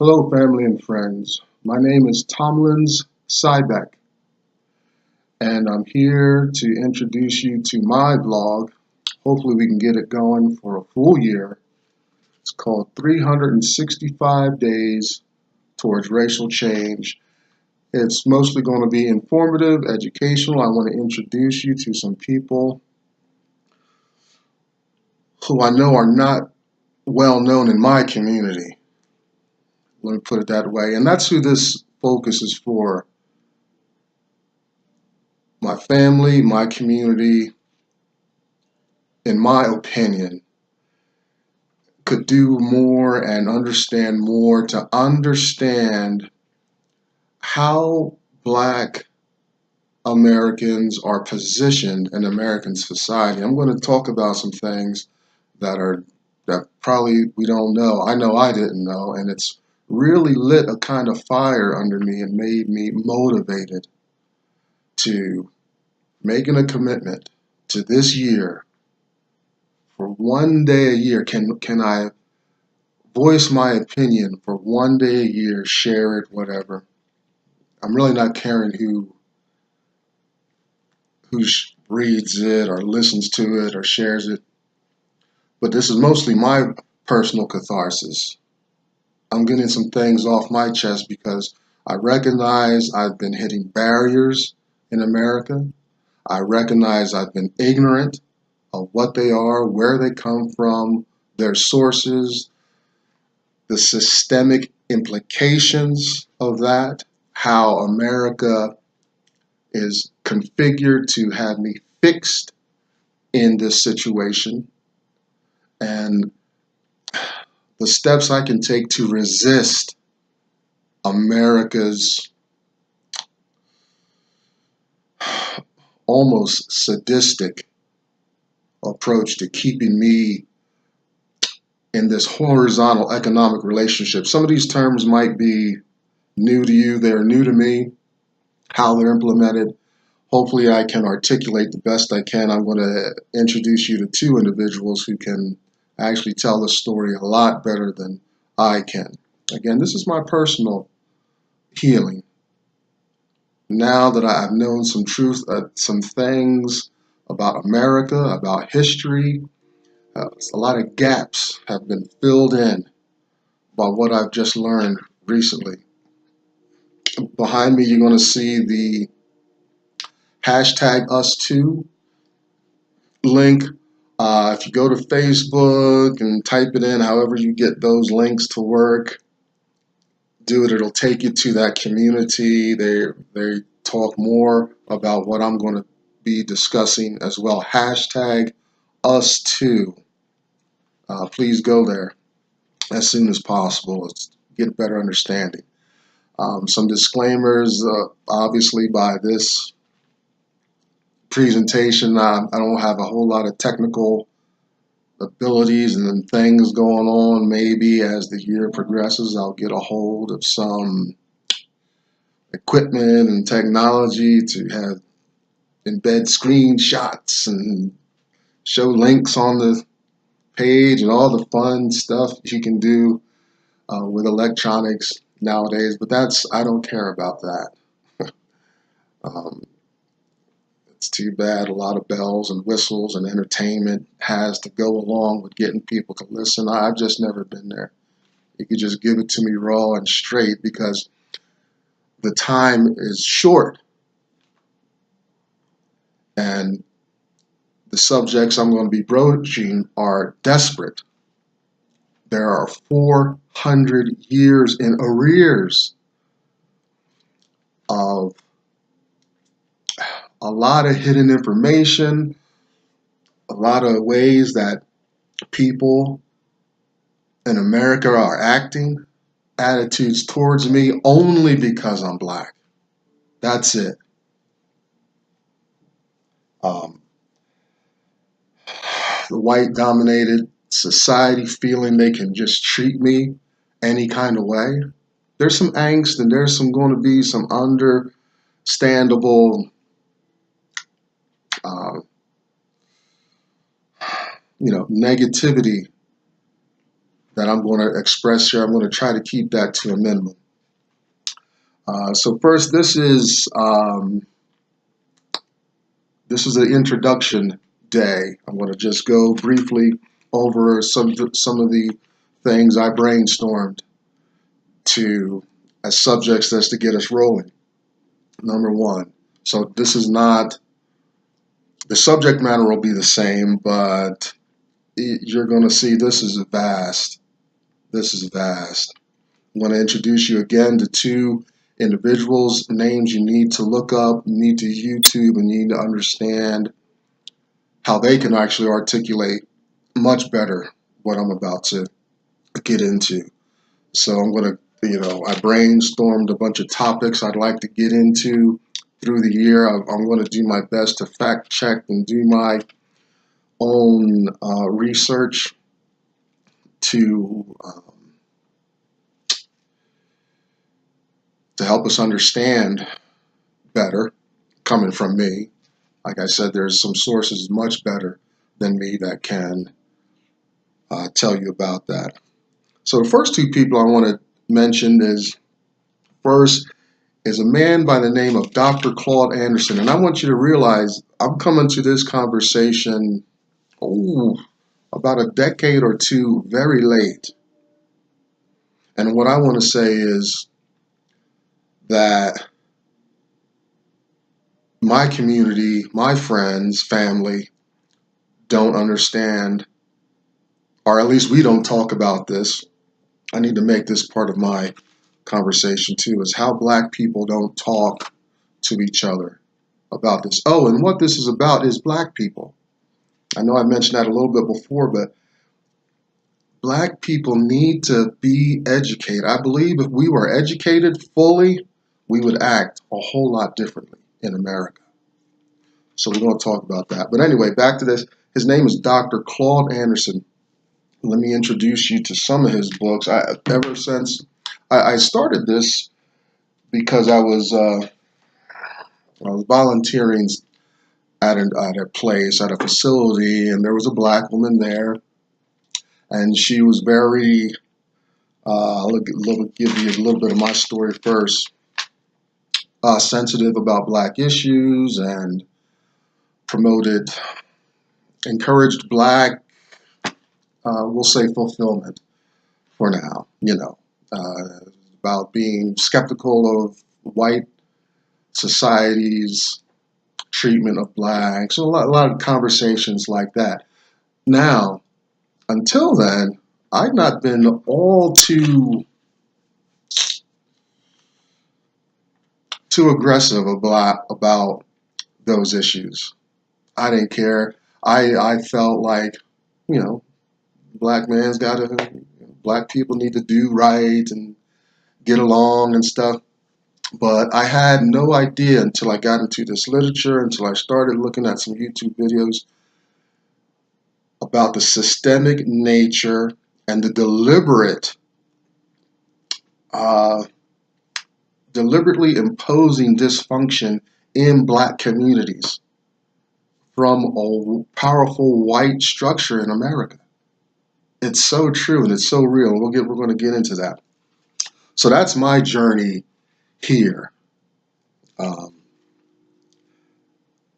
Hello, family and friends. My name is Tomlins Sybeck, and I'm here to introduce you to my vlog. Hopefully, we can get it going for a full year. It's called 365 Days Towards Racial Change. It's mostly going to be informative, educational. I want to introduce you to some people who I know are not well known in my community. Let me put it that way. And that's who this focus is for. My family, my community, in my opinion, could do more and understand more to understand how Black Americans are positioned in American society. I'm going to talk about some things that probably we don't know. I know I didn't know, and it's really lit a kind of fire under me and made me motivated to making a commitment to this year. For one day a year, can I voice my opinion for one day a year, share it, whatever. I'm really not caring who reads it or listens to it or shares it, but this is mostly my personal catharsis. I'm getting some things off my chest because I recognize I've been hitting barriers in America. I recognize I've been ignorant of what they are, where they come from, their sources, the systemic implications of that, how America is configured to have me fixed in this situation, and the steps I can take to resist America's almost sadistic approach to keeping me in this horizontal economic relationship. Some of these terms might be new to you, they're new to me, how they're implemented. Hopefully I can articulate the best I can. I'm going to introduce you to two individuals who can actually tell the story a lot better than I can. Again, this is my personal healing. Now that I've known some truth, some things about America, about history, a lot of gaps have been filled in by what I've just learned recently. Behind me, you're going to see the hashtag us2 link. If you go to Facebook and type it in, however you get those links to work, do it. It'll take you to that community. They talk more about what I'm going to be discussing as well. Hashtag us too. Please go there as soon as possible. Let's get a better understanding. Some disclaimers. Obviously, by this presentation, I don't have a whole lot of technical abilities and then things going on. Maybe as the year progresses, I'll get a hold of some equipment and technology to have embed screenshots and show links on the page and all the fun stuff you can do with electronics nowadays. But I don't care about that. Um, it's too bad a lot of bells and whistles and entertainment has to go along with getting people to listen. I've just never been there. You could just give it to me raw and straight because the time is short and the subjects I'm going to be broaching are desperate. There are 400 years in arrears of a lot of hidden information, a lot of ways that people in America are acting, attitudes towards me only because I'm Black. That's it. Um, the white dominated society feeling they can just treat me any kind of way. There's some angst and there's going to be some understandable uh, negativity that I'm going to express here. I'm going to try to keep that to a minimum. So first, this is an introduction day. I'm going to just go briefly over some of the things I brainstormed to as subjects that's to get us rolling. Number one. So this is not, the subject matter will be the same, but you're going to see this is vast. This is vast. I'm going to introduce you again to two individuals, names you need to look up, you need to YouTube, and you need to understand how they can actually articulate much better what I'm about to get into. So I'm going to, I brainstormed a bunch of topics I'd like to get into through the year. I'm going to do my best to fact check and do my own research to help us understand better, coming from me. Like I said, there's some sources much better than me that can tell you about that. So the first two people I want to mention is, first is a man by the name of Dr. Claude Anderson. And I want you to realize I'm coming to this conversation about a decade or two very late. And what I want to say is that my community, my friends, family don't understand, or at least we don't talk about this. I need to make this part of my conversation too, is how Black people don't talk to each other about this. Oh, and what this is about is Black people. I know I mentioned that a little bit before, but Black people need to be educated. I believe if we were educated fully, we would act a whole lot differently in America. So we're going to talk about that. But anyway, back to this. His name is Dr. Claude Anderson. Let me introduce you to some of his books. Ever since I started this, because I was volunteering at a place, at a facility, and there was a Black woman there, and she was very, I'll give you a little bit of my story first, sensitive about Black issues, and encouraged Black, we'll say, fulfillment for now, about being skeptical of white society's treatment of Blacks, so a lot of conversations like that. Now, until then, I've not been all too aggressive about those issues. I didn't care. I felt like, Black people need to do right and get along and stuff. But I had no idea until I got into this literature, until I started looking at some YouTube videos about the systemic nature and the deliberately imposing dysfunction in Black communities from a powerful white structure in America. It's so true and it's so real. We're going to get into that. So that's my journey here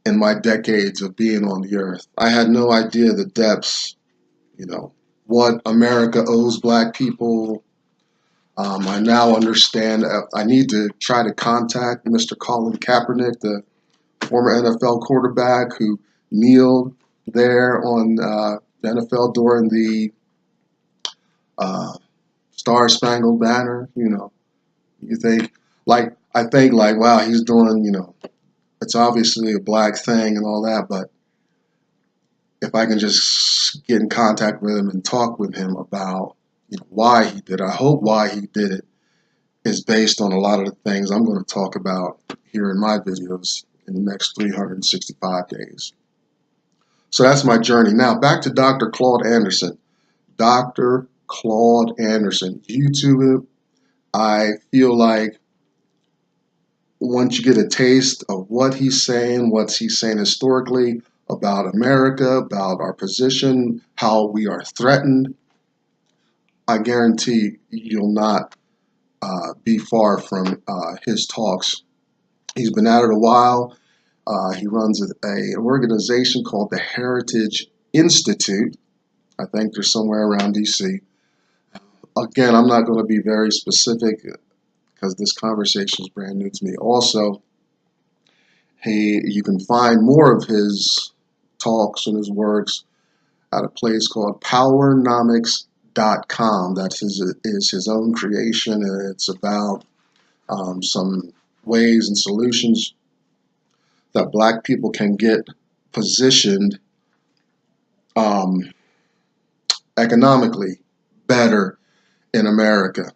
in my decades of being on the earth. I had no idea the depths, what America owes Black people. I now understand. I need to try to contact Mr. Colin Kaepernick, the former NFL quarterback who kneeled there on the NFL during the Star Spangled Banner. You think, I think, wow, he's doing, it's obviously a Black thing and all that, but if I can just get in contact with him and talk with him about, why he did it, I hope why he did it is based on a lot of the things I'm going to talk about here in my videos in the next 365 days. So that's my journey. Now, back to Dr. Claude Anderson. Dr. Claude Anderson. YouTube it. I feel like once you get a taste of what he's saying historically about America, about our position, how we are threatened, I guarantee you'll not be far from his talks. He's been at it a while. He runs an organization called the Heritage Institute. I think they're somewhere around DC. Again, I'm not going to be very specific because this conversation is brand new to me. Also, you can find more of his talks and his works at a place called powernomics.com. That is his own creation, and it's about some ways and solutions that black people can get positioned um, economically better in America.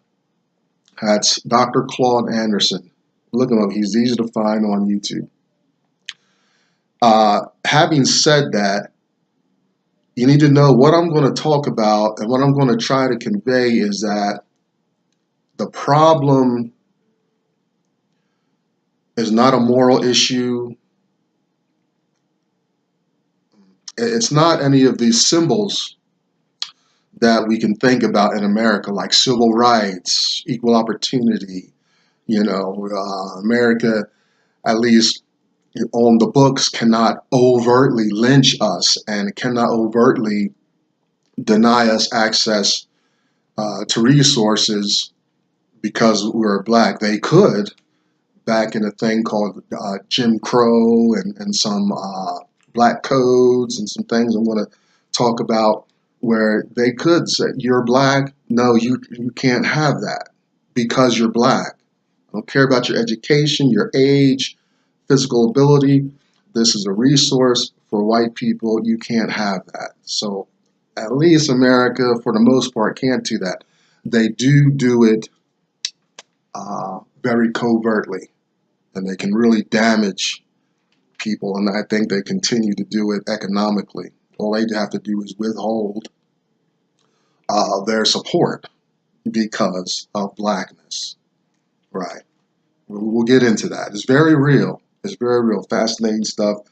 That's Dr. Claude Anderson. Look him up. He's easy to find on YouTube. Having said that, you need to know what I'm going to talk about, and what I'm going to try to convey is that the problem is not a moral issue. It's not any of these symbols that we can think about in America, like civil rights, equal opportunity. America, at least on the books, cannot overtly lynch us and cannot overtly deny us access to resources because we're black. They could, back in a thing called Jim Crow and some black codes and some things I'm going to talk about, where they could say, you're black, no, you can't have that because you're black. I don't care about your education, your age, physical ability. This is a resource for white people. You can't have that. So at least America, for the most part, can't do that. They do it very covertly, and they can really damage people, and I think they continue to do it economically. All they have to do is withhold their support because of blackness. Right. We'll get into that. It's very real. It's very real. Fascinating stuff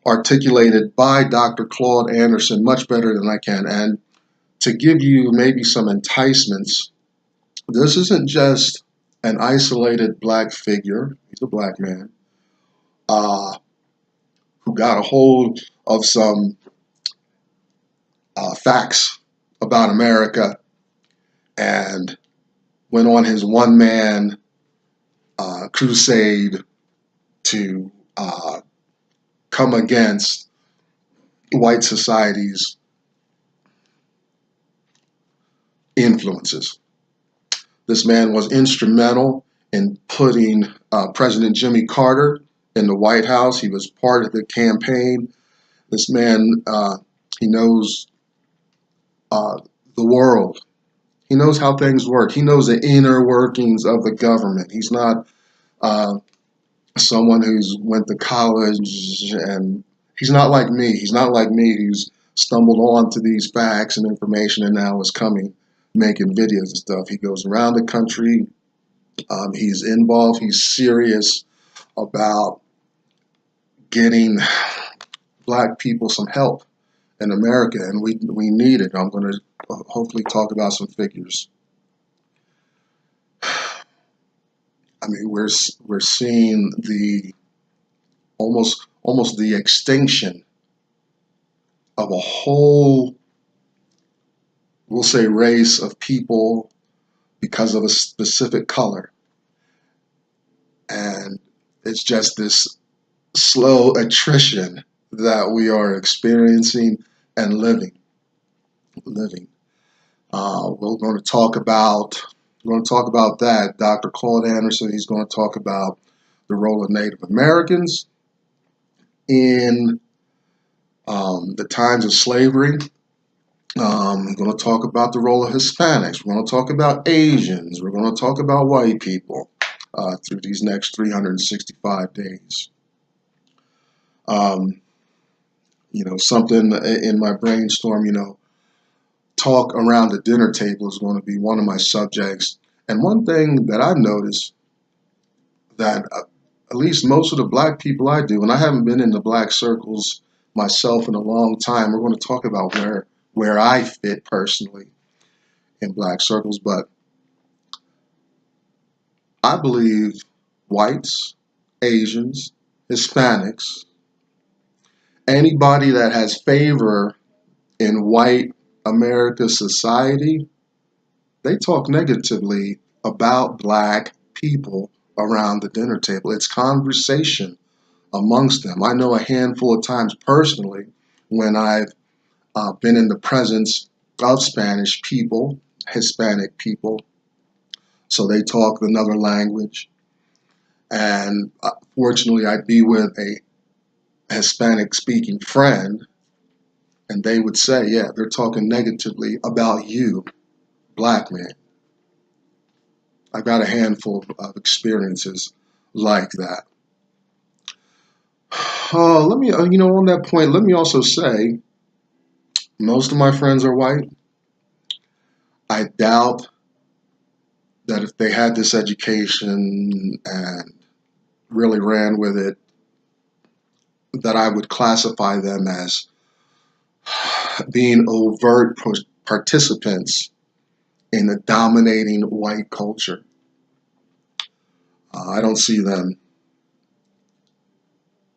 articulated by Dr. Claude Anderson much better than I can. And to give you maybe some enticements, this isn't just an isolated black figure. He's a black man who got a hold of some facts about America and went on his one-man crusade to come against white society's influences. This man was instrumental in putting President Jimmy Carter in the White House. He was part of the campaign. This man, he knows the world. He knows how things work. He knows the inner workings of the government. He's not someone who's went to college, and he's not like me. He's not like me who's stumbled onto these facts and information and now is making videos and stuff. He goes around the country. He's involved. He's serious about getting black people some help in America, and we need it. I'm going to hopefully talk about some figures. I mean, we're seeing the almost the extinction of a whole, we'll say, race of people because of a specific color, and it's just this slow attrition that we are experiencing and living. We're going to talk about that. Dr. Claude Anderson, he's going to talk about the role of Native Americans in the times of slavery. We're going to talk about the role of Hispanics. We're going to talk about Asians. We're going to talk about white people through these next 365 days. Something in my brainstorm, talk around the dinner table is going to be one of my subjects. And one thing that I've noticed that at least most of the black people I do, and I haven't been in the black circles myself in a long time, we're going to talk about where I fit personally. in black circles, but I believe whites, Asians, Hispanics, anybody that has favor in white America society, they talk negatively about black people around the dinner table. It's conversation amongst them. I know a handful of times personally when I've been in the presence of Spanish people, Hispanic people, so they talk another language. And fortunately, I'd be with a Hispanic speaking friend, and they would say, yeah, they're talking negatively about you, black man. I got a handful of experiences like that. Let me, on that point, let me also say, most of my friends are white. I doubt that if they had this education and really ran with it, that I would classify them as being overt participants in the dominating white culture. I don't see them.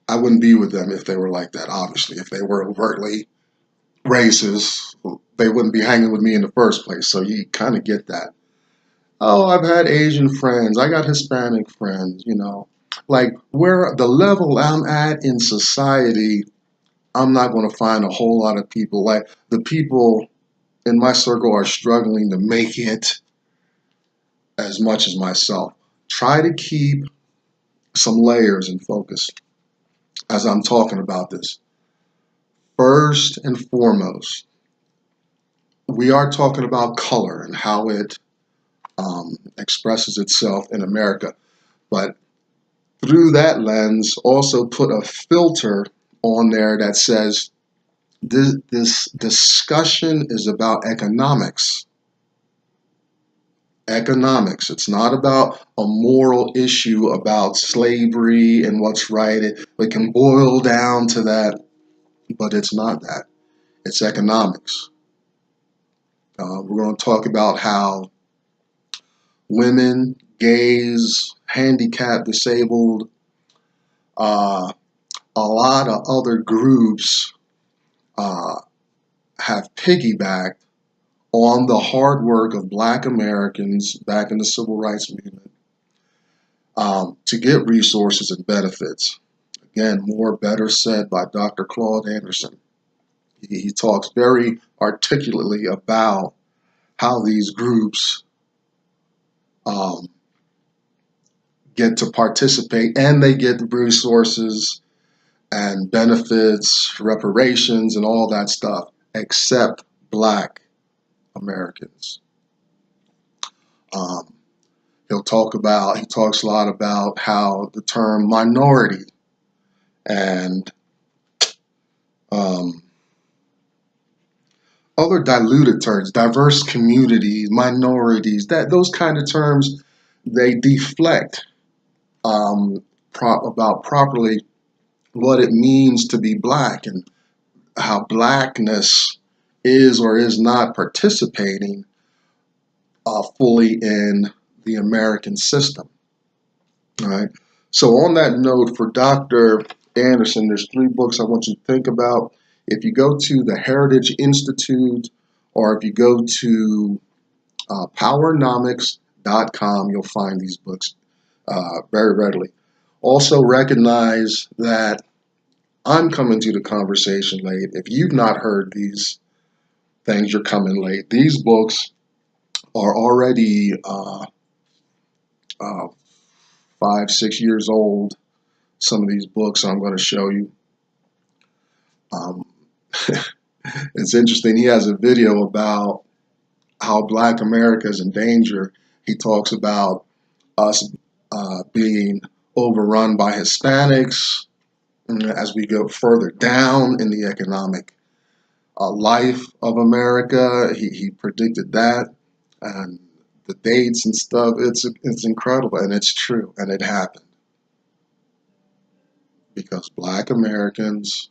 I wouldn't be with them if they were like that, obviously. If they were overtly racist, they wouldn't be hanging with me in the first place. So you kind of get that. Oh, I've had Asian friends. I got Hispanic friends, Like where the level I'm at in society, I'm not going to find a whole lot of people. Like the people in my circle are struggling to make it as much as myself. Try to keep some layers in focus as I'm talking about this. First and foremost, we are talking about color and how it expresses itself in America. But through that lens, also put a filter on there that says this discussion is about economics. Economics. It's not about a moral issue about slavery and what's right. It can boil down to that, but it's not that. It's economics. We're going to talk about how women, gays, handicapped, disabled, a lot of other groups have piggybacked on the hard work of black Americans back in the civil rights movement to get resources and benefits. Again, more better said by Dr. Claude Anderson. He talks very articulately about how these groups get to participate and they get the resources and benefits, reparations, and all that stuff, except black Americans. He talks a lot about how the term minority and other diluted terms, diverse communities, minorities, those kind of terms, they deflect about properly what it means to be black and how blackness is or is not participating fully in the American system. All right. So on that note, for Dr. Anderson, there's 3 books I want you to think about. If you go to the Heritage Institute or if you go to powernomics.com, you'll find these books very readily. Also recognize that I'm coming to the conversation late. If you've not heard these things, you're coming late. These books are already 5, 6 years old. Some of these books I'm going to show you. It's interesting. He has a video about how Black America is in danger. He talks about us being overrun by Hispanics as we go further down in the economic life of America. He predicted that, and the dates and stuff. It's incredible, and it's true, and it happened because Black Americans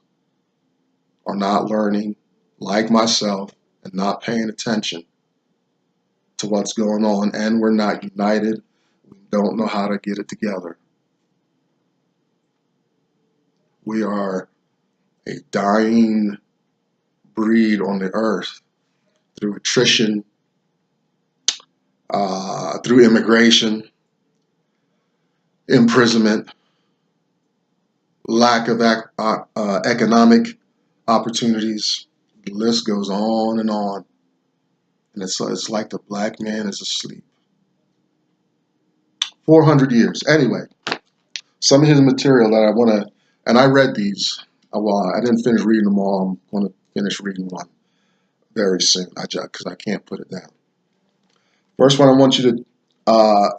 are not learning, like myself, and not paying attention to what's going on, and we're not united. We don't know how to get it together. We are a dying breed on the earth through attrition, through immigration, imprisonment, lack of economic opportunities. The list goes on and on. And it's like the black man is asleep. 400 years. Anyway, some of his material that I want to, and I read these. Well, I didn't finish reading them all. I'm going to finish reading one very soon because I can't put it down. First one I want you to,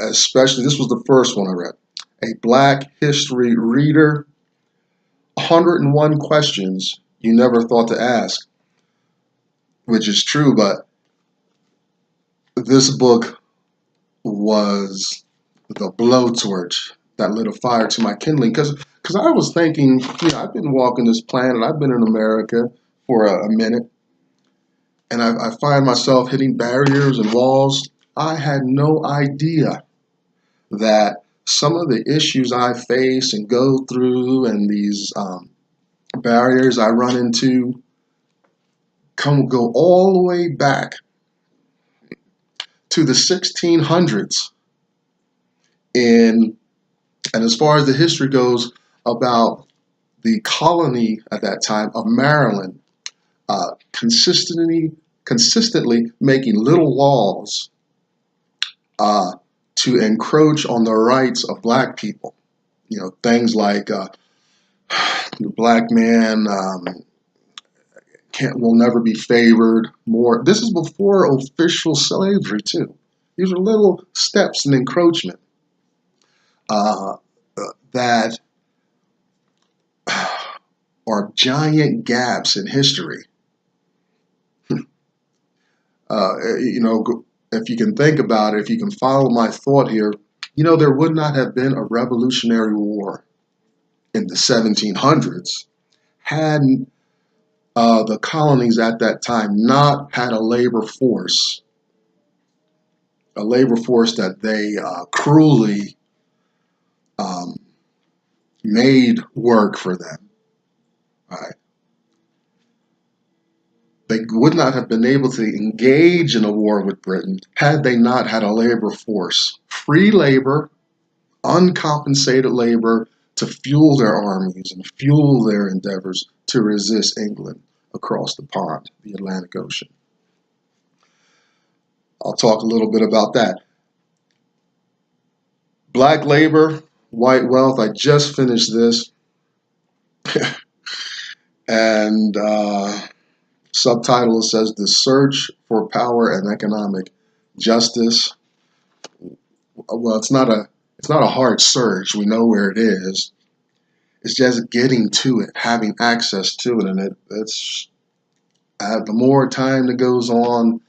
especially, this was the first one I read. A Black History Reader, 101 Questions You Never Thought to Ask, which is true, but this book was the blowtorch that lit a fire to my kindling, because I was thinking, I've been walking this planet, I've been in America for a minute, and I find myself hitting barriers and walls. I had no idea that some of the issues I face and go through and these barriers I run into go all the way back to the 1600s. And as far as the history goes, about the colony at that time of Maryland, consistently making little laws to encroach on the rights of black people. Things like the black man will never be favored more. This is before official slavery too. These are little steps in encroachment that are giant gaps in history. If you can think about it, if you can follow my thought here, there would not have been a Revolutionary War in the 1700s had the colonies at that time not had a labor force that they cruelly made work for them. Right? They would not have been able to engage in a war with Britain had they not had a labor force, free labor, uncompensated labor, to fuel their armies and fuel their endeavors to resist England across the pond, the Atlantic Ocean. I'll talk a little bit about that. Black labor, white wealth. I just finished this. And subtitle says The Search for Power and Economic Justice. Well, it's not a hard search. We know where it is. It's just getting to it, having access to it, and it's the more time that goes on,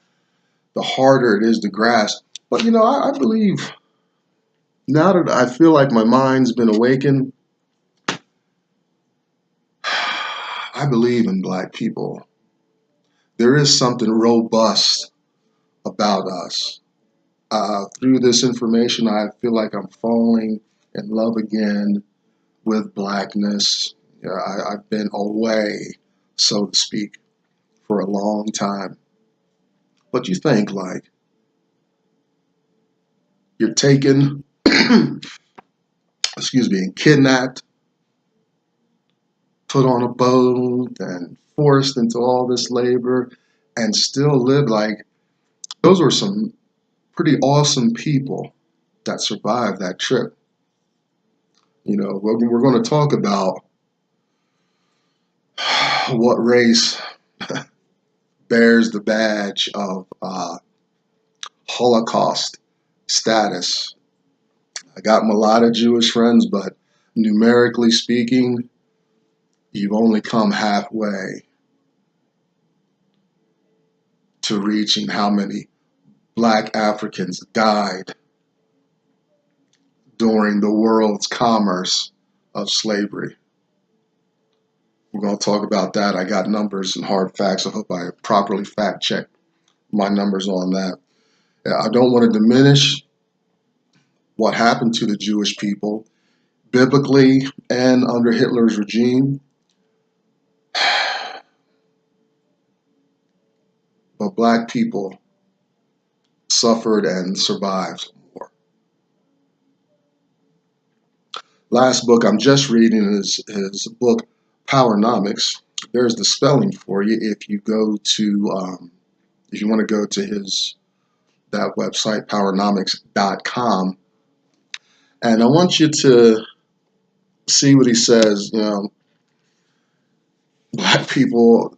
the harder it is to grasp. But I believe, now that I feel like my mind's been awakened, I believe in black people. There is something robust about us. Through this information, I feel like I'm falling in love again with blackness. I've been away, so to speak, for a long time. But you think, like, you're taken, excuse me, and kidnapped, put on a boat, and forced into all this labor, and still live like, those were some pretty awesome people that survived that trip. We're going to talk about what race bears the badge of Holocaust status. I got a lot of Jewish friends, but numerically speaking, you've only come halfway to reaching how many black Africans died during the world's commerce of slavery. We're going to talk about that. I got numbers and hard facts. I hope I properly fact checked my numbers on that. I don't want to diminish what happened to the Jewish people biblically and under Hitler's regime, but black people suffered and survived more. Last book I'm just reading is his book Powernomics. There's the spelling for you if you go to if you want to go to that website powernomics.com, and I want you to see what he says. You know, black people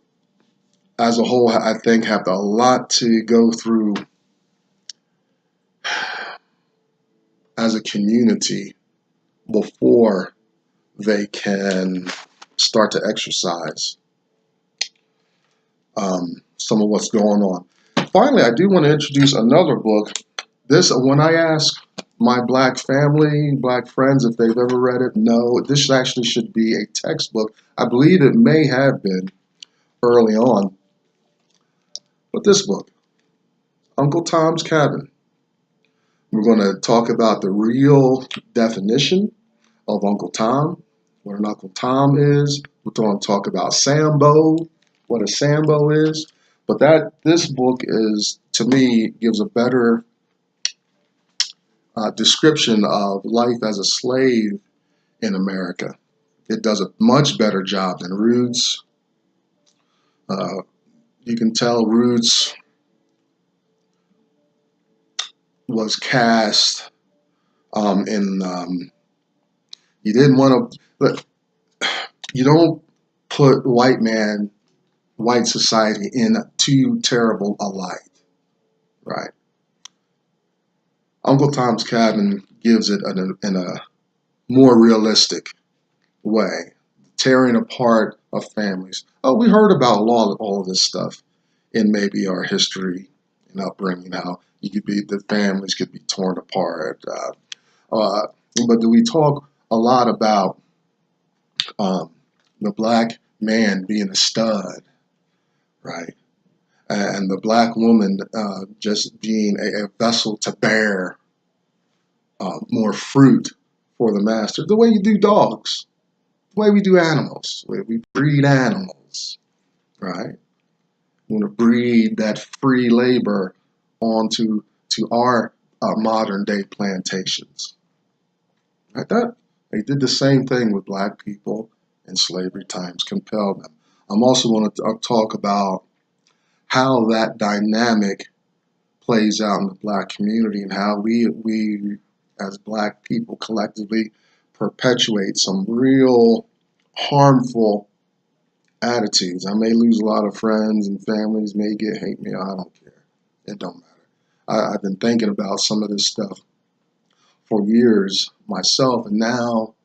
as a whole, I think, have a lot to go through as a community before they can start to exercise some of what's going on. Finally, I do want to introduce another book. When I ask my black family, black friends, if they've ever read it, no, this actually should be a textbook. I believe it may have been early on. But this book, Uncle Tom's Cabin. We're going to talk about the real definition of Uncle Tom, what an Uncle Tom is. We're going to talk about Sambo, what a Sambo is. But this book is, to me, gives a better description of life as a slave in America. It does a much better job than Roots. You can tell Roots was cast you didn't want to, you don't put white society in too terrible a light, right? Uncle Tom's Cabin gives it in a more realistic way, tearing apart of families. Oh, we heard about all of this stuff in maybe our history and upbringing, how the families could be torn apart. But do we talk a lot about the black man being a stud, right? And the black woman just being a vessel to bear more fruit for the master. The way you do dogs, the way we do animals, the way we breed animals, right? We want to breed that free labor onto our modern day plantations. Like that, they did the same thing with black people in slavery times, compelled them. I'm also going to talk about how that dynamic plays out in the black community and how we as black people collectively perpetuate some real harmful attitudes. I may lose a lot of friends and families, may hate me, I don't care. It don't matter. I've been thinking about some of this stuff for years myself, and now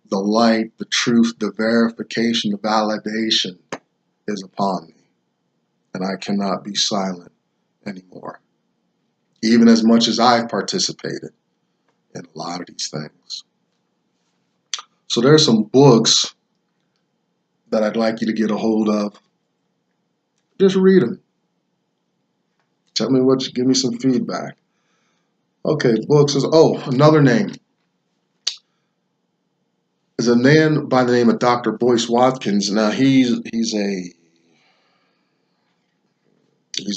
the light, the truth, the verification, the validation is upon me, and I cannot be silent anymore, even as much as I've participated in a lot of these things. So there's some books that I'd like you to get a hold of. Just read them. Tell me give me some feedback. Okay, books is, another name is a man by the name of Dr. Boyce Watkins. Now he's a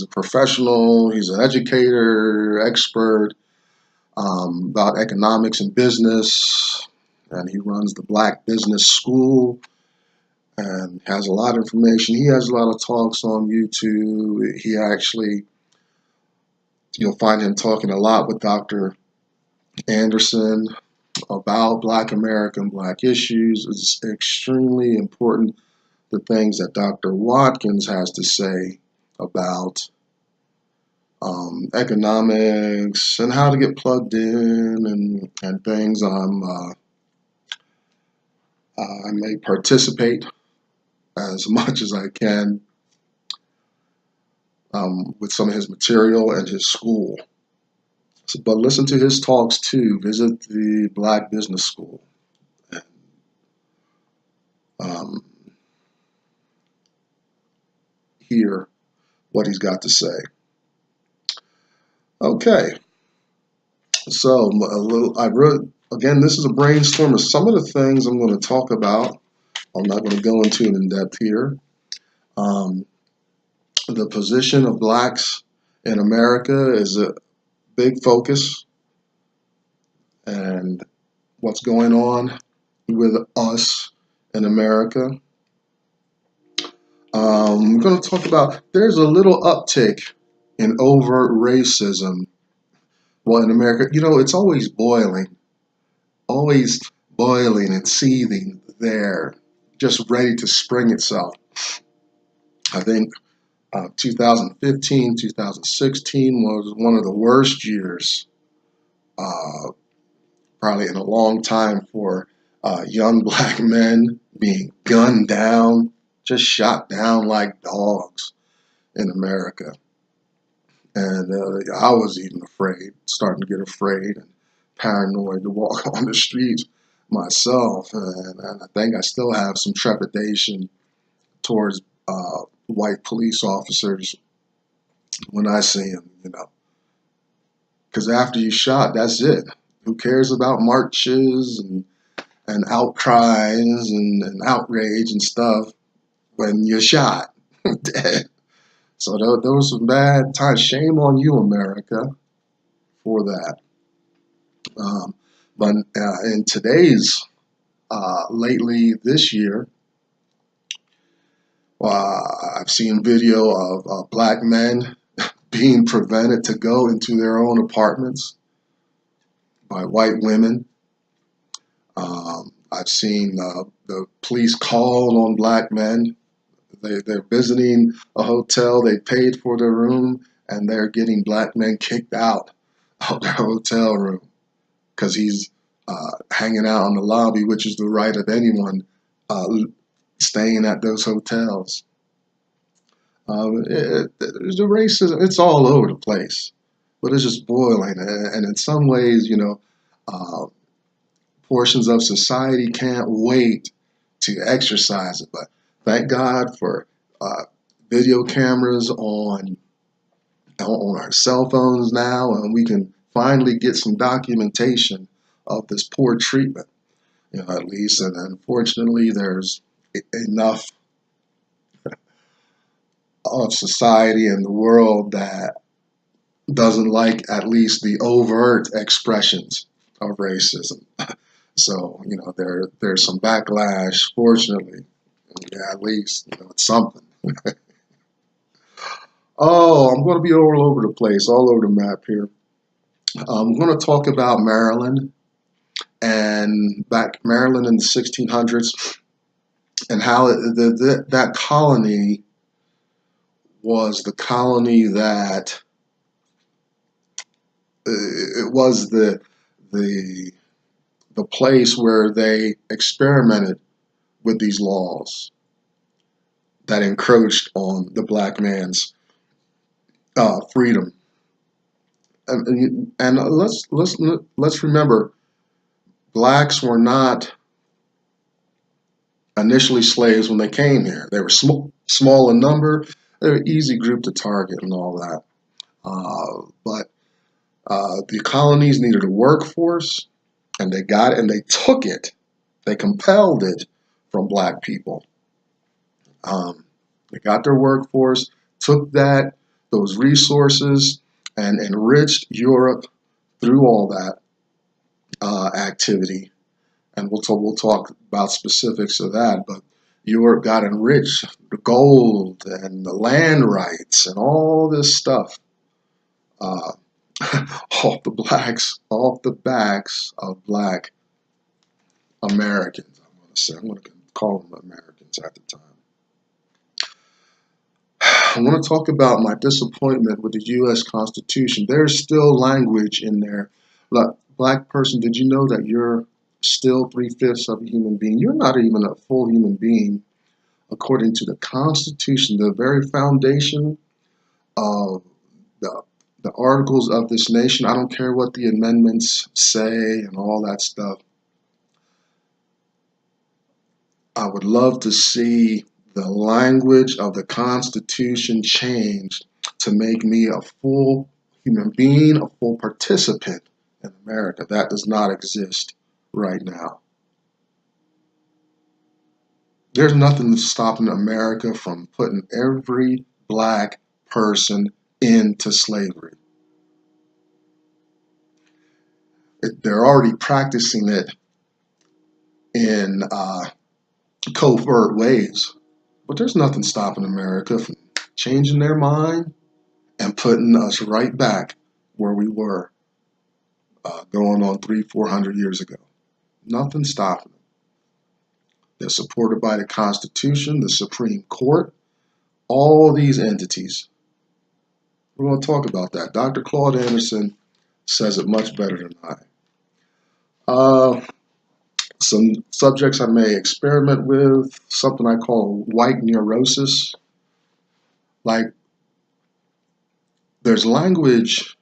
professional, he's an educator, expert about economics and business, and he runs the Black Business School and has a lot of information. He has a lot of talks on YouTube. He actually, you'll find him talking a lot with Dr. Anderson about Black America and Black issues. It's extremely important, the things that Dr. Watkins has to say about economics and how to get plugged in and things. I may participate as much as I can with some of his material and his school. But listen to his talks too. Visit the Black Business School. And, hear what he's got to say. Okay, so I wrote again. This is a brainstorm of some of the things I'm going to talk about. I'm not going to go into it in depth here. Um, the position of blacks in America is a big focus, and what's going on with us in America. I'm going to talk about there's a little uptick in overt racism. Well, in America, it's always boiling and seething there, just ready to spring itself. I think 2015, 2016 was one of the worst years, uh, probably in a long time, for young black men being gunned down, just shot down like dogs in America. And I was even afraid, starting to get afraid and paranoid to walk on the streets myself. And I think I still have some trepidation towards white police officers when I see them. Because after you shot, that's it. Who cares about marches and outcries and outrage and stuff when you're shot dead? So those were bad times. Shame on you, America, for that. Um, but in today's, lately this year, I've seen video of black men being prevented to go into their own apartments by white women. I've seen the police call on black men. They're visiting a hotel, they paid for their room, and they're getting black men kicked out of their hotel room because he's hanging out in the lobby, which is the right of anyone uh, staying at those hotels. The racism, it's all over the place, but it's just boiling. And in some ways, uh, portions of society can't wait to exercise it. But thank God for uh, video cameras on our cell phones now, and we can finally get some documentation of this poor treatment, at least. And unfortunately, there's enough of society in the world that doesn't like at least the overt expressions of racism. So, there's some backlash, fortunately. Yeah, at least, it's something. Oh, I'm going to be all over the place, all over the map here. I'm going to talk about Maryland and back Maryland in the 1600s and how that colony was the colony that it was the the place where they experimented with these laws that encroached on the black man's freedom. And let's remember, blacks were not initially slaves when they came here. They were small in number. They were an easy group to target and all that. But the colonies needed a workforce, and they got it, and they took it. They compelled it from black people. They got their workforce, took those resources, and enriched Europe through all that activity. And we'll talk about specifics of that. But Europe got enriched, the gold and the land rights and all this stuff, uh, off the backs of black Americans. I'm going to call them Americans at the time. I want to talk about my disappointment with the U.S. Constitution. There's still language in there. Black person, did you know that you're still three-fifths of a human being? You're not even a full human being according to the Constitution, the very foundation of the, the articles of this nation. I don't care what the amendments say and all that stuff. I would love to see the language of the Constitution changed to make me a human being, a full participant in America. That does not exist right now. There's nothing stopping America from putting every black person into slavery. They're already practicing it in covert ways, but there's nothing stopping America from changing their mind and putting us right back where we were going on 300-400 years ago. Nothing stopping them. They're supported by the Constitution, the Supreme Court, all these entities. We're going to talk about that. Dr. Claude Anderson says it much better than I. Some subjects I may experiment with, something I call white neurosis. Like, there's language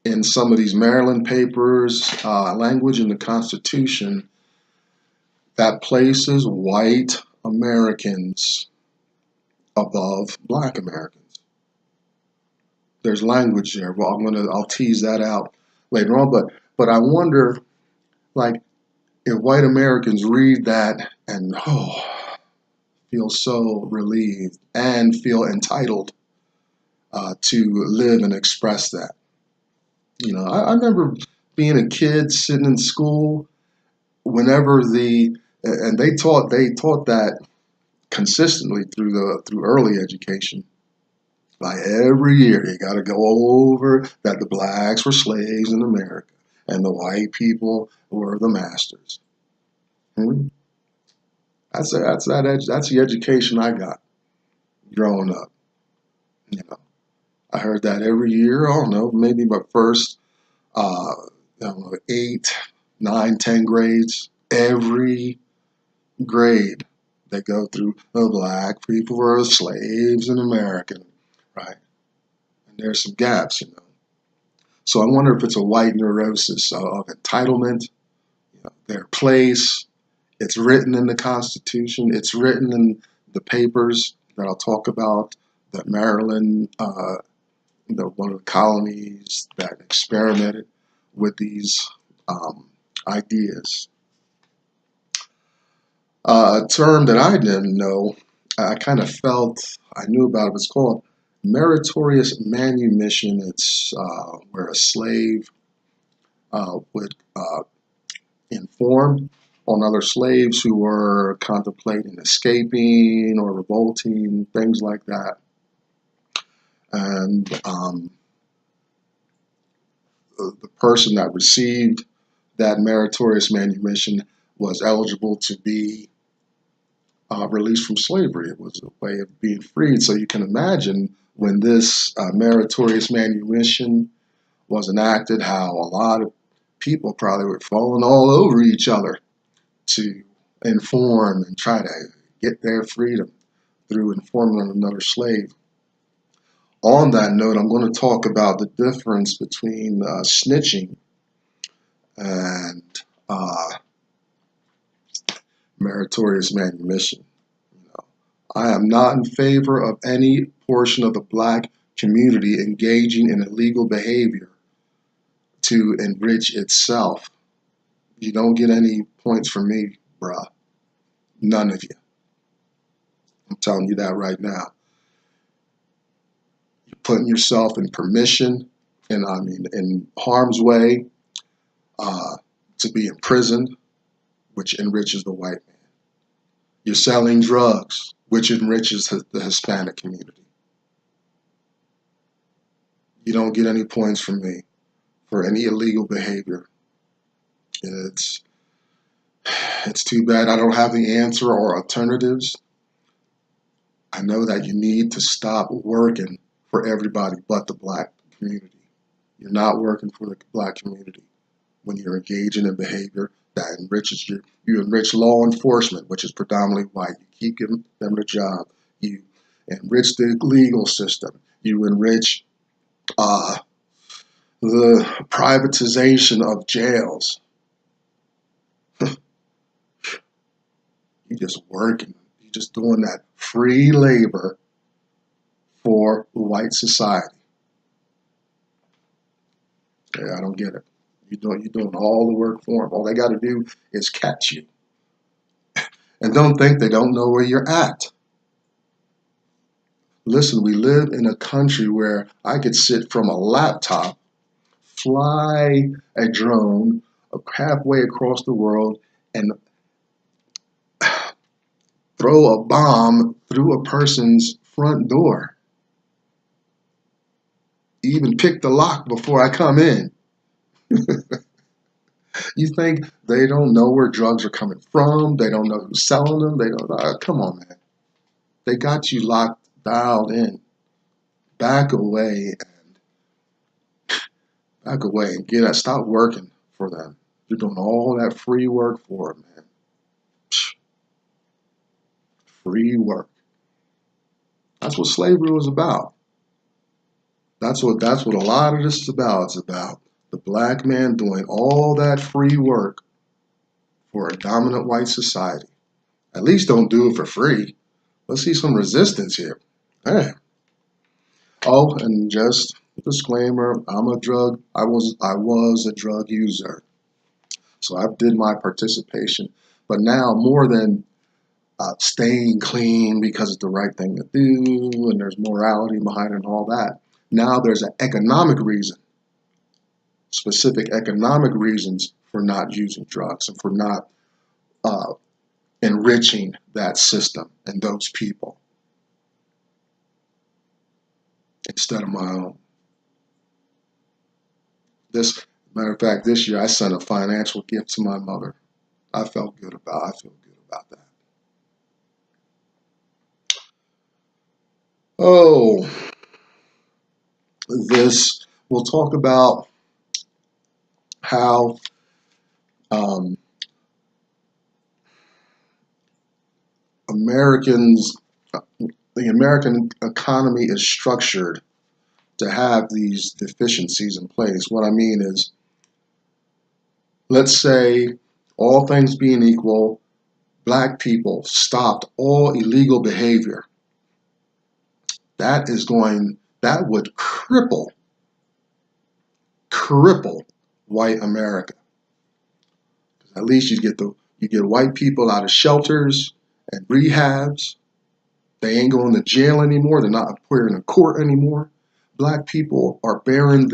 in some of these Maryland papers, language in the Constitution that places white Americans above black Americans. There's language there. Well, I'll tease that out later on, but I wonder, like, if white Americans read that and feel so relieved and feel entitled to live and express that. You know, I remember being a kid sitting in school whenever and they taught that consistently through early education. Like every year, you got to go over that the blacks were slaves in America and the white people were the masters. That's the education I got growing up. You know, I heard that every year. I don't know, maybe my first, I don't know, 8, 9, 10 grades. Every grade they go through, the black people were slaves in America, right? And there's some gaps, you know. So I wonder if it's a white neurosis of entitlement, you know, their place. It's written in the Constitution. It's written in the papers that I'll talk about, that Maryland, one of the colonies that experimented with these ideas. A term that I didn't know, I kind of felt I knew about it. It's called meritorious manumission. It's where a slave would inform on other slaves who were contemplating escaping or revolting, things like that. And the person that received that meritorious manumission was eligible to be released from slavery. It was a way of being freed. So you can imagine when this meritorious manumission was enacted, how a lot of people probably were falling all over each other to inform and try to get their freedom through informing another slave. On that note, I'm going to talk about the difference between snitching and meritorious manumission. You know, I am not in favor of any portion of the black community engaging in illegal behavior to enrich itself. You don't get any points from me, bruh. None of you. I'm telling you that right now. You're putting yourself in permission, and I mean in harm's way, to be imprisoned, which enriches the white man. You're selling drugs, which enriches the Hispanic community. You don't get any points from me for any illegal behavior. It's too bad I don't have the answer or alternatives. I know that you need to stop working for everybody but the black community. You're not working for the black community when you're engaging in behavior that enriches you. You enrich law enforcement, which is predominantly white. You keep giving them the job. You enrich the legal system. You enrich the privatization of jails. You're just working. You're just doing that free labor for white society. Yeah, I don't get it. You're doing all the work for them. All they got to do is catch you. And don't think they don't know where you're at. Listen, we live in a country where I could sit from a laptop, fly a drone halfway across the world, and throw a bomb through a person's front door. Even pick the lock before I come in. You think they don't know where drugs are coming from? They don't know who's selling them? They don't. Come on, man. They got you locked, dialed in. Back away and get out. Stop working for them. You're doing all that free work for them, man. Free work. That's what slavery was about. That's what a lot of this is about. It's about the black man doing all that free work for a dominant white society. At least don't do it for free. Let's see some resistance here. Hey. Oh, and just a disclaimer, I was a drug user. So I did my participation. But now more than staying clean because it's the right thing to do and there's morality behind it and all that. Now there's an economic reason, specific economic reasons for not using drugs and for not enriching that system and those people instead of my own. Matter of fact, this year I sent a financial gift to my mother. I feel good about that. Oh, we'll talk about how um, Americans, the American economy is structured to have these deficiencies in place. What I mean is, let's say, all things being equal, black people stopped all illegal behavior. That would cripple white America. At least you get white people out of shelters and rehabs. They ain't going to jail anymore. They're not appearing in court anymore. Black people are bearing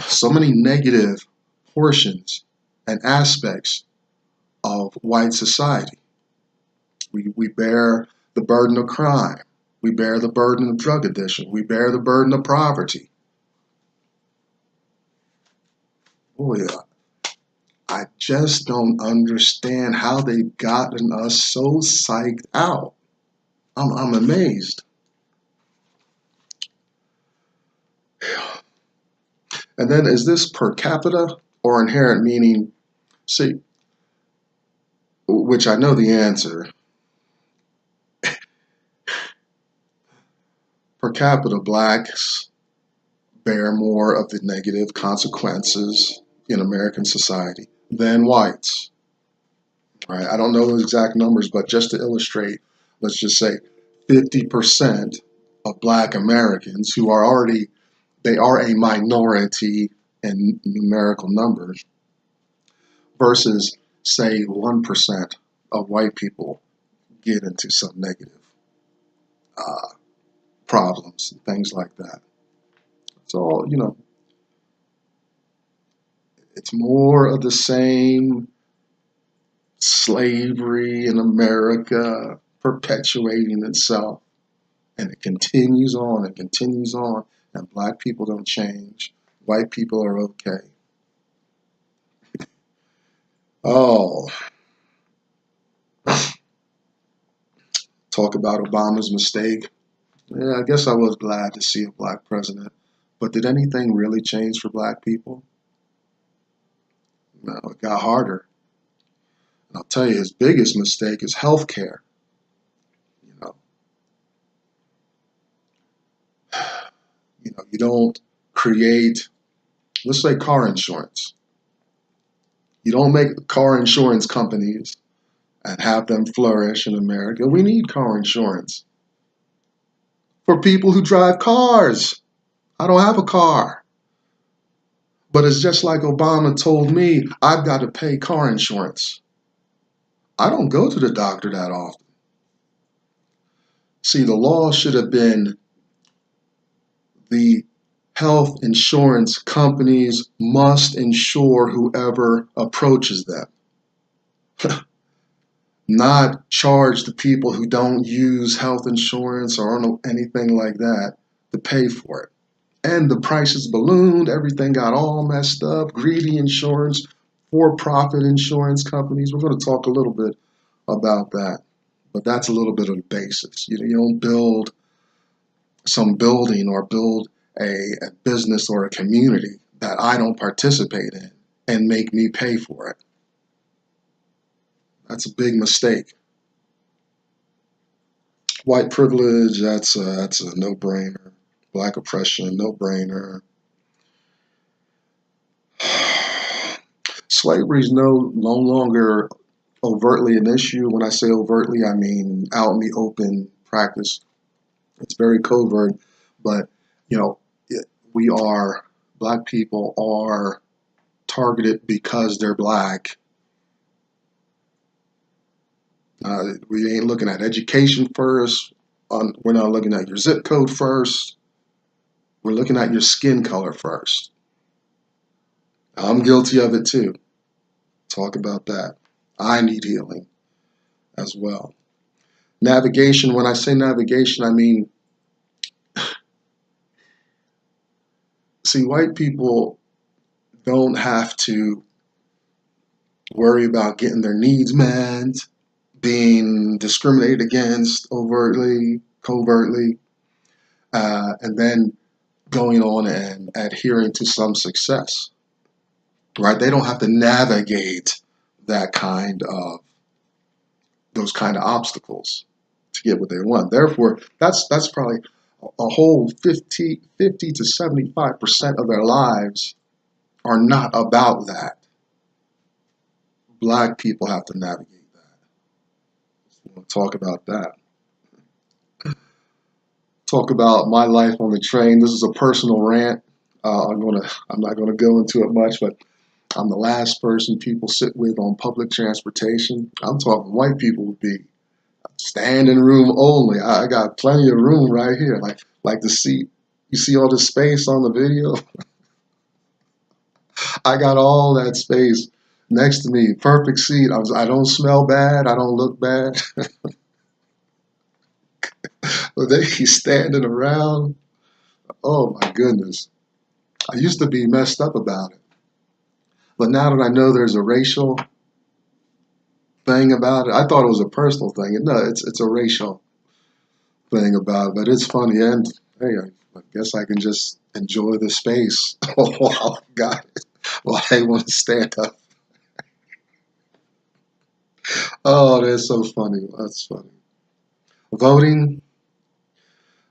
so many negative portions and aspects of white society. We bear the burden of crime. We bear the burden of drug addiction. We bear the burden of poverty. Oh yeah. I just don't understand how they've gotten us so psyched out. I'm amazed. And then is this per capita or inherent meaning? See, which I know the answer. Per capita, blacks bear more of the negative consequences in American society than whites. Right? I don't know the exact numbers, but just to illustrate, let's just say 50% of black Americans who are already, they are a minority in numerical numbers versus say 1% of white people get into some negative problems and things like that. It's all, it's more of the same slavery in America perpetuating itself. And it continues on and continues on. And black people don't change. White people are okay. Oh, talk about Obama's mistake. Yeah, I guess I was glad to see a black president. But did anything really change for black people? No, it got harder. And I'll tell you, his biggest mistake is healthcare. You know, you don't create, let's say, car insurance. You don't make car insurance companies and have them flourish in America. We need car insurance for people who drive cars. I don't have a car. But it's just like Obama told me, I've got to pay car insurance. I don't go to the doctor that often. See, the law should have been the health insurance companies must insure whoever approaches them, not charge the people who don't use health insurance or anything like that to pay for it. And the prices ballooned, everything got all messed up, greedy insurance, for-profit insurance companies. We're going to talk a little bit about that, but that's a little bit of the basis. You don't build some building or build a business or a community that I don't participate in and make me pay for it. That's a big mistake. White privilege, that's a no-brainer. Black oppression, no-brainer. Slavery is no longer overtly an issue. When I say overtly, I mean out in the open practice. It's very covert, but we are, black people are targeted because they're black. We ain't looking at education first. We're not looking at your zip code first. We're looking at your skin color first. I'm guilty of it too. Talk about that. I need healing as well. Navigation, when I say navigation, I mean, see, white people don't have to worry about getting their needs met, being discriminated against overtly, covertly, and then going on and adhering to some success, right? They don't have to navigate those kind of obstacles to get what they want. Therefore, that's probably a whole 50 to 75% of their lives are not about that. Black people have to navigate that. We'll talk about that. Talk about my life on the train. This is a personal rant. I'm not gonna go into it much, but I'm the last person people sit with on public transportation. I'm talking white people would be standing room only. I got plenty of room right here, like the seat. You see all the space on the video? I got all that space next to me. Perfect seat. I don't smell bad. I don't look bad. But they keep standing around. Oh my goodness. I used to be messed up about it. But now that I know there's a racial thing about it, I thought it was a personal thing. No, it's a racial thing about it. But it's funny. And hey, I guess I can just enjoy the space while I want to stand up. Oh, that's so funny. That's funny. Voting.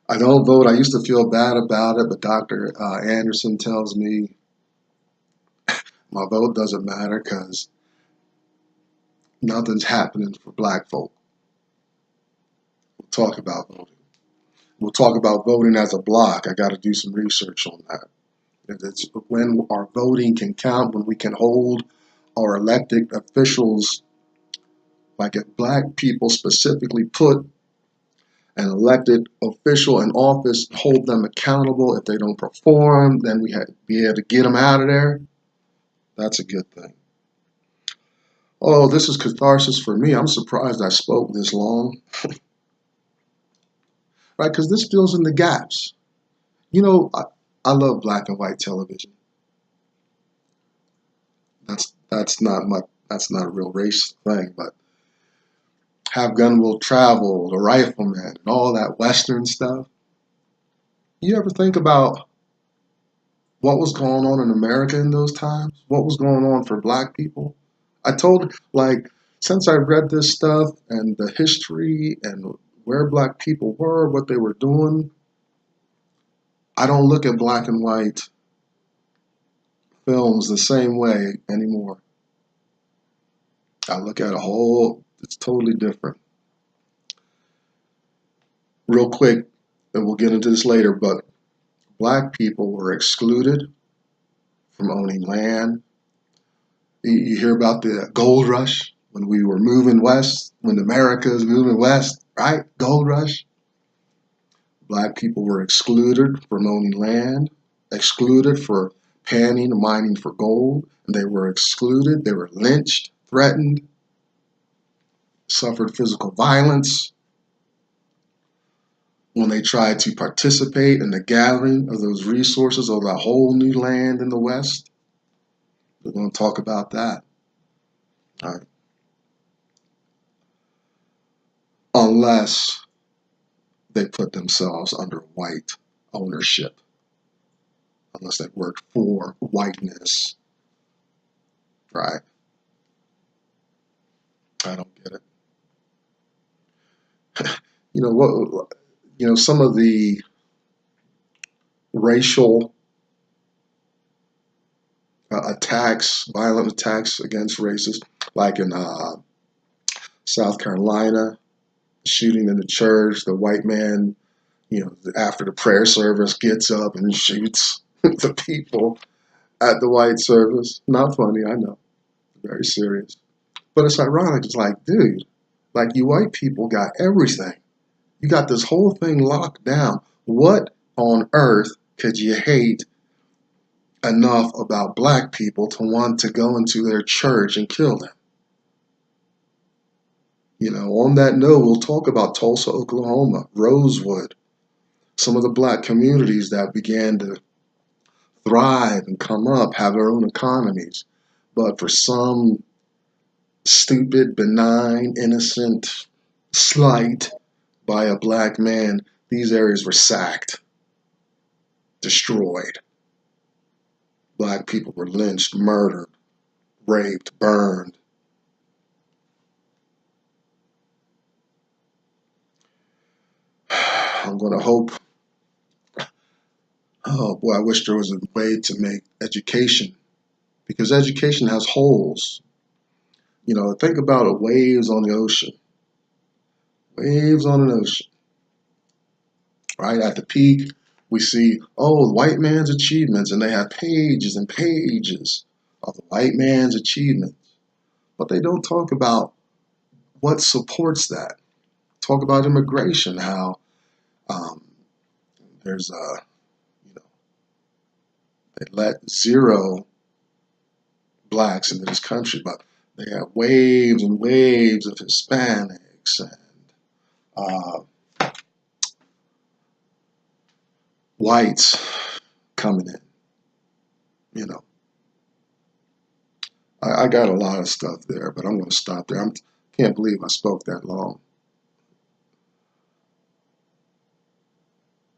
I don't vote. I used to feel bad about it, but Dr. Anderson tells me my vote doesn't matter because nothing's happening for black folk. We'll talk about voting. We'll talk about voting as a block. I got to do some research on that. It's when our voting can count, when we can hold our elected officials, like if black people specifically put an elected official in office, hold them accountable. If they don't perform, then we have to be able to get them out of there. That's a good thing. Oh, this is catharsis for me. I'm surprised I spoke this long, right? Because this fills in the gaps. I love black and white television. That's not a real race thing, but Have Gun Will Travel, The Rifleman, and all that Western stuff. You ever think about what was going on in America in those times? What was going on for black people? Since I read this stuff and the history and where black people were, what they were doing, I don't look at black and white films the same way anymore. I look at it's totally different. Real quick, and we'll get into this later, but black people were excluded from owning land. You hear about the gold rush when we were moving west, when America was moving west, right? Gold rush. Black people were excluded from owning land, excluded for panning and mining for gold, and they were excluded. They were lynched, threatened, suffered physical violence when they tried to participate in the gathering of those resources of that whole new land in the West. We're going to talk about that. All right. Unless they put themselves under white ownership, unless they worked for whiteness, right? I don't get it. You know what? You know, some of the racial attacks, violent attacks against races, like in South Carolina, shooting in the church, the white man, you know, after the prayer service gets up and shoots the people at the white service. Not funny, I know. Very serious. But it's ironic. It's like, dude, like you white people got everything. You got this whole thing locked down. What on earth could you hate enough about black people to want to go into their church and kill them? You know, on that note, we'll talk about Tulsa, Oklahoma, Rosewood, some of the black communities that began to thrive and come up, have their own economies. But for some stupid, benign, innocent slight by a black man, these areas were sacked, destroyed. Black people were lynched, murdered, raped, burned. I'm going to hope, oh boy, I wish there was a way to make education, because education has holes. You know, think about it, waves on the ocean. Waves on an ocean. Right at the peak, we see, oh, the white man's achievements, and they have pages and pages of the white man's achievements. But they don't talk about what supports that. Talk about immigration, how there's you know, they let 0 blacks into this country, but they have waves and waves of Hispanics and whites coming in. You know, I got a lot of stuff there, but I'm going to stop there. I can't believe I spoke that long.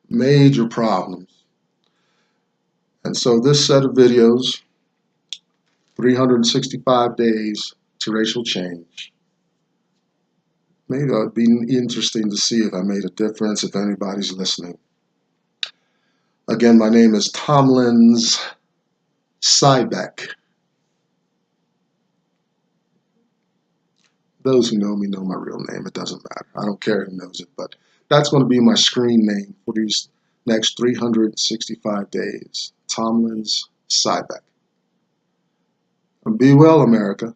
Major problems. And so this set of videos, 365 days to racial change. Maybe it would be interesting to see if I made a difference, if anybody's listening. Again, my name is Tomlins Cybeck. Those who know me know my real name. It doesn't matter. I don't care who knows it, but that's going to be my screen name for these next 365 days. Tomlins Cybeck. And be well, America.